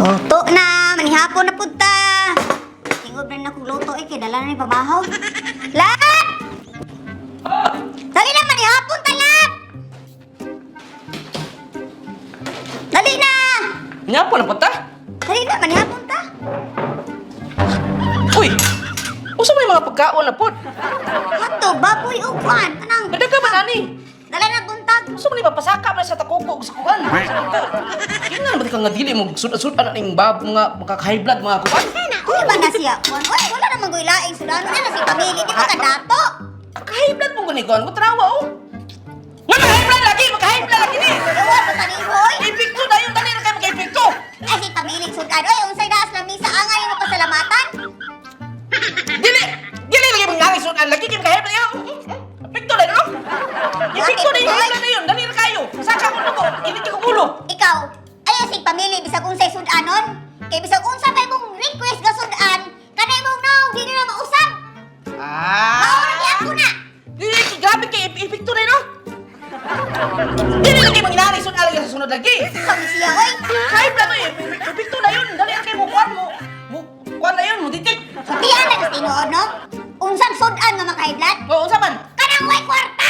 Luto na, manihapon na punta. Tingog na akong luto kay dala na ni pabahaw. Lat! Dali na, manihapon ta, Lat! Dali na! Nya po na punta? Dali na, manihapon ta. Uy! Usa may mga pagkaon na pod. Hotdog, baboy, upuan. Anang? Nadaga ba nani? Dala na buntag. Usa man ipapasaka man sa takoko sa kuan. Kingan ba ka nga dili mo sud-sudan ning bab mga high blood mga kuan. Uy, ba na siya? Uy, wala namang guilaing sudano na si pamili. Di ba ka dato? High blood mo gani kuan, mo trawa oh. Nga high blood lagi, high blood lagi ni. Ewan mo tani, hoy. Ipikto na yung dali na kayo mag-ipikto. Ay, si pamili sudan. Uy, unsay daas na misa angay mo pasalamatan? Dili lagi mangyari sudan lagi kay high blood yun. Pikto na no? Ipikto na yung high blood na yun, dali na kayo. Saka ko nubo, init ko ulo. Ikaw, ay si pamili bisag unsay sudanon? Kay bisag unsa pa imong request ga sudan, kanay mong no, di na mausap. Maurag ako na. Dili, grabe kay ipikto na no? Dili lagi mangyari sudan lagi sa sunod lagi. Sabi siya, oy. High blood mo ipikto na yun, dali na kayo mo kuan mo. Kuan na yun, mo ditik. Sabihan na kasi tinuod, no? Unsang sudan nga makaidlat? Oo, unsa man? Kanang way kwarta!